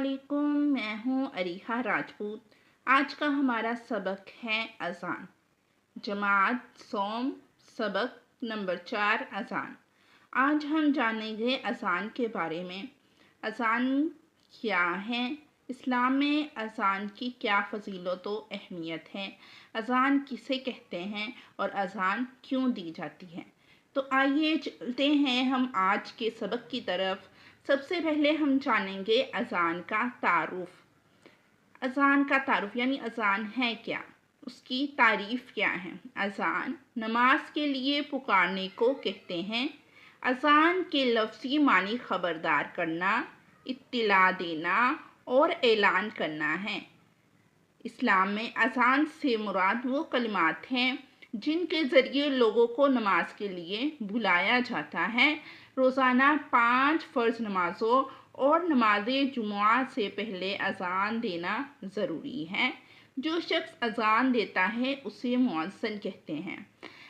अस्सलामुअलैकुम, मैं हूँ अरीहा राजपूत। आज का हमारा सबक है अज़ान। जमात सोम सबक नंबर 4 अज़ान। आज हम जानेंगे अज़ान के बारे में। अज़ान क्या है, इस्लाम में अज़ान की क्या फ़जीलत व अहमियत है, अज़ान किसे कहते हैं और अज़ान क्यों दी जाती है। तो आइए चलते हैं हम आज के सबक की तरफ। सबसे पहले हम जानेंगे अज़ान का तारुफ। अज़ान का तारुफ यानी अज़ान है क्या, उसकी तारीफ़ क्या है। अज़ान नमाज के लिए पुकारने को कहते हैं। अज़ान के लफ्ज़ी मानी खबरदार करना, इत्तिला देना और ऐलान करना है। इस्लाम में अज़ान से मुराद वो कलिमात हैं जिनके ज़रिए लोगों को नमाज के लिए बुलाया जाता है। रोज़ाना 5 फ़र्ज़ नमाज़ों और नमाज जुमुआ से पहले अज़ान देना ज़रूरी है। जो शख्स अज़ान देता है उसे मुअज़्ज़िन कहते हैं।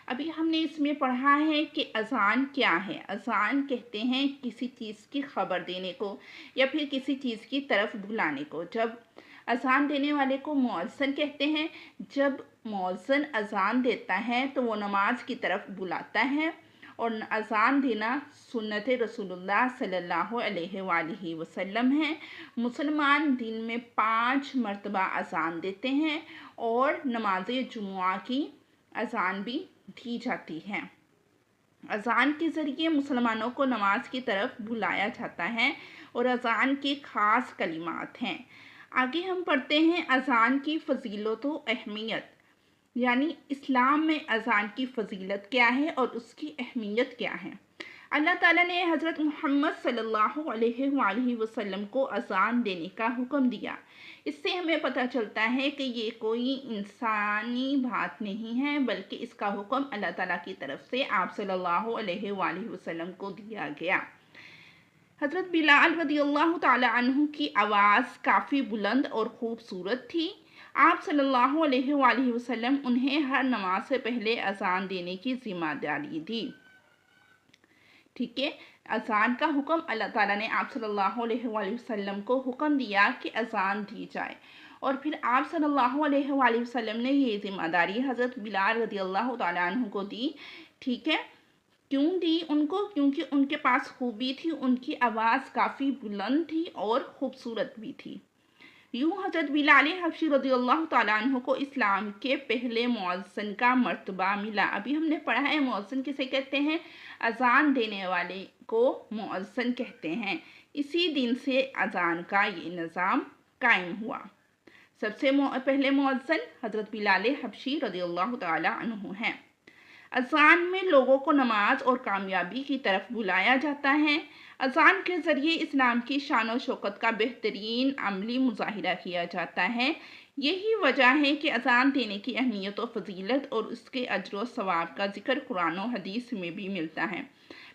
अभी हमने इसमें पढ़ा है कि अज़ान क्या है। अज़ान कहते हैं किसी चीज़ की खबर देने को या फिर किसी चीज़ की तरफ बुलाने को। जब अज़ान देने वाले को मुअज़्ज़िन कहते हैं। जब मुअज़्ज़िन अज़ान देता है तो वो नमाज की तरफ बुलाता है। और अज़ान देना सुन्नत रसूलुल्लाह सल्लल्लाहु अलैहि वसल्लम है। मुसलमान दिन में 5 मरतबा अज़ान देते हैं और नमाज जुमुआ की अज़ान भी दी जाती है। अज़ान के ज़रिए मुसलमानों को नमाज की तरफ बुलाया जाता है और अज़ान के ख़ास कलिमात हैं। आगे हम पढ़ते हैं अज़ान की फ़जीलत व अहमियत, यानी इस्लाम में अज़ान की फ़जीलत क्या है और उसकी अहमियत क्या है। अल्लाह ताला ने हज़रत मुहम्मद सल्लल्लाहु अलैहि वसल्लम को अज़ान देने का हुक्म दिया। इससे हमें पता चलता है कि ये कोई इंसानी बात नहीं है, बल्कि इसका हुक्म अल्लाह ताला की तरफ से आप सल्लल्लाहु अलैहि वसल्लम को दिया गया। हज़रत बिलाल रज़ियल्लाहु ताला अन्हु की आवाज़ काफ़ी बुलंद और ख़ूबसूरत थी। आप सल्लल्लाहु अलैहि वसल्लम उन्हें हर नमाज से पहले अज़ान देने की ज़िम्मेदारी दी। ठीक है, अज़ान का हुक्म अल्लाह ताला ने आप सल्लल्लाहु अलैहि वसल्लम को हुक्म दिया कि अज़ान दी जाए, और फिर आप सल्लल्लाहु अलैहि वसल्लम ने ये ज़िम्मेदारी हज़रत बिलाल रज़ियल्लाहु ताला अन्हु को दी। ठीक है, क्यों दी उनको? क्योंकि उनके पास खूबी थी, उनकी आवाज़ काफ़ी बुलंद थी और ख़ूबसूरत भी थी। यूँ हज़रत बिलाल हबशी रज़ियल्लाहु ताला अन्हु को इस्लाम के पहले मुअज़्ज़िन का मर्तबा मिला। अभी हमने पढ़ा है मुअज़्ज़िन किसे कहते हैं, अज़ान देने वाले को मुअज़्ज़िन कहते हैं। इसी दिन से अज़ान का ये निज़ाम कायम हुआ। सबसे पहले मुअज़्ज़िन हज़रत बिलाल हबशी रज़ियल्लाहु ताला अन्हु हैं। अज़ान में लोगों को नमाज और कामयाबी की तरफ बुलाया जाता है। अज़ान के ज़रिए इस्लाम की शान और शौकत का बेहतरीन अमली मुज़ाहिरा किया जाता है। यही वजह है कि अज़ान देने की अहमियत और फ़जीलत और उसके अजर व सवाब का ज़िक्र कुरान और हदीस में भी मिलता है।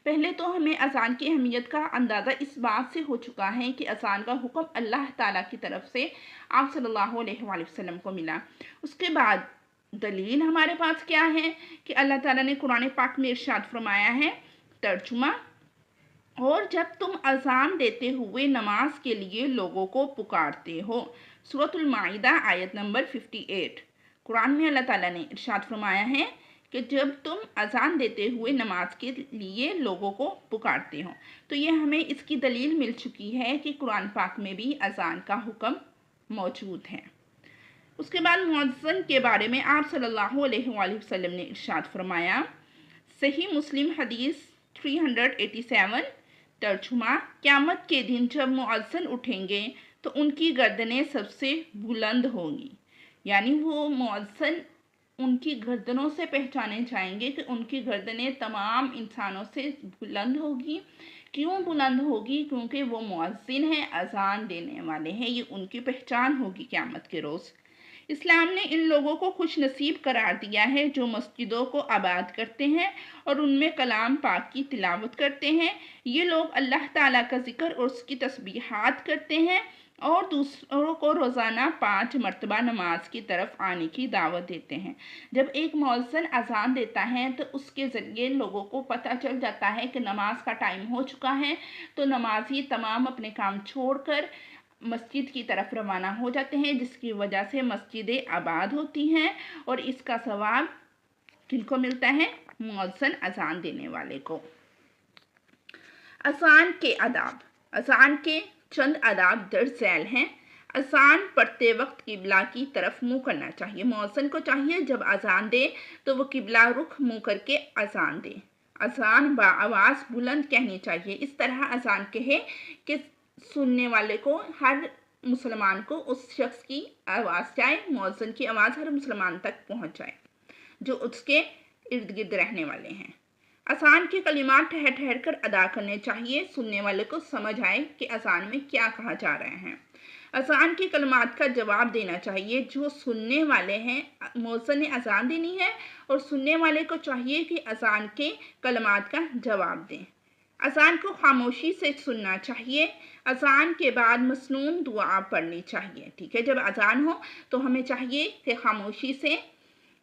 पहले तो हमें अज़ान की अहमियत का अंदाज़ा इस बात से हो चुका है कि अज़ान का हुक्म अल्लाह ताला की तरफ से आप सल्लल्लाहु अलैहि वसल्लम को मिला। उसके बाद दलील हमारे पास क्या है कि अल्लाह ताला ने कुरान पाक में इरशाद फरमाया है, तर्जुमा, और जब तुम अज़ान देते हुए नमाज के लिए लोगों को पुकारते हो। सूरतुल माइदा आयत नंबर 58। कुरान में अल्लाह ताला ने इरशाद फरमाया है कि जब तुम अज़ान देते हुए नमाज के लिए लोगों को पुकारते हो। तो ये हमें इसकी दलील मिल चुकी है कि कुरान पाक में भी अज़ान का हुक्म मौजूद है। उसके बाद मुअज़्ज़िन के बारे में आप सल्लल्लाहु अलैहि वसल्लम ने इरशाद फरमाया, सही मुस्लिम हदीस 387, तर्जुमा, क़यामत के दिन जब मुअज़्ज़िन उठेंगे तो उनकी गर्दनें सबसे बुलंद होंगी। यानी वो मुअज़्ज़िन उनकी गर्दनों से पहचाने जाएंगे कि उनकी गर्दनें तमाम इंसानों से बुलंद होगी। क्यों बुलंद होगी? क्योंकि वो मुअज़्ज़िन हैं, अज़ान देने वाले हैं। ये उनकी पहचान होगी क़यामत के रोज़। इस्लाम ने इन लोगों को खुश नसीब करार दिया है जो मस्जिदों को आबाद करते हैं और उनमें कलाम पाक की तिलावत करते हैं। ये लोग अल्लाह ताला का जिक्र और उसकी तस्बीहात करते हैं और दूसरों को रोज़ाना 5 मरतबा नमाज की तरफ आने की दावत देते हैं। जब एक मुअज़्ज़िन अज़ान देता है तो उसके ज़रिए लोगों को पता चल जाता है कि नमाज का टाइम हो चुका है, तो नमाजी तमाम अपने काम छोड़कर مسجد کی طرف روانہ ہو جاتے ہیں، جس کی وجہ سے مسجدیں آباد ہوتی ہیں اور اس کا ثواب کن کو ملتا ہے؟ مؤذن اذان دینے والے کو۔ اذان کے آداب۔ اذان کے چند آداب درج ذیل ہیں۔ اذان پڑھتے وقت قبلہ کی طرف منہ کرنا چاہیے۔ مؤذن کو چاہیے جب اذان دے تو وہ قبلہ رخ منہ کر کے اذان دے۔ اذان بآواز بلند کہنی چاہیے، اس طرح اذان کہے کہ سننے والے کو، ہر مسلمان کو اس شخص کی آواز جائے، مؤذن کی آواز ہر مسلمان تک پہنچ جائے جو اس کے ارد گرد رہنے والے ہیں۔ اذان کے کلمات ٹھہر ٹھہر کر ادا کرنے چاہیے، سننے والے کو سمجھ آئے کہ اذان میں کیا کہا جا رہے ہیں۔ اذان کے کلمات کا جواب دینا چاہیے، جو سننے والے ہیں، مؤذن نے اذان دینی ہے اور سننے والے کو چاہیے کہ اذان کے کلمات کا جواب دیں۔ اذان کو خاموشی سے سننا چاہیے۔ اذان کے بعد مسنون دعا پڑھنی چاہیے، ٹھیک ہے؟ جب اذان ہو تو ہمیں چاہیے کہ خاموشی سے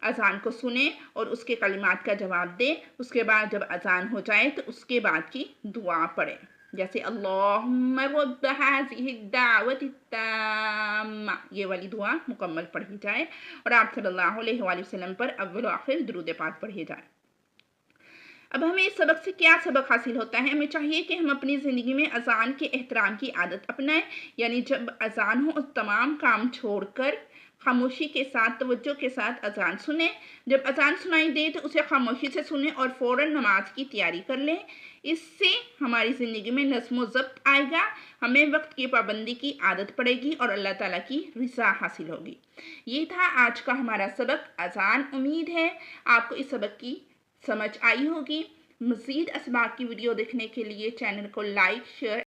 اذان کو سنیں اور اس کے کلمات کا جواب دیں۔ اس کے بعد جب اذان ہو جائے تو اس کے بعد کی دعا پڑھیں، جیسے اللہم رب هذه الدعوة التامة، یہ والی دعا مکمل پڑھی جائے اور آپ صلی اللہ علیہ وآلہ وسلم پر اول و آخر درود پاک پڑھے جائے۔ اب ہمیں اس سبق سے کیا سبق حاصل ہوتا ہے؟ ہمیں چاہیے کہ ہم اپنی زندگی میں اذان کے احترام کی عادت اپنائیں، یعنی جب اذان ہو تمام کام چھوڑ کر خاموشی کے ساتھ، توجہ کے ساتھ اذان سنیں۔ جب اذان سنائی دے تو اسے خاموشی سے سنیں اور فوراً نماز کی تیاری کر لیں۔ اس سے ہماری زندگی میں نظم و ضبط آئے گا، ہمیں وقت کی پابندی کی عادت پڑے گی اور اللہ تعالیٰ کی رضا حاصل ہوگی۔ یہ تھا آج کا ہمارا سبق اذان۔ امید ہے آپ کو اس سبق کی سمجھ آئی ہوگی۔ مزید اسباق کی ویڈیو دیکھنے کے لیے چینل کو لائک، شیئر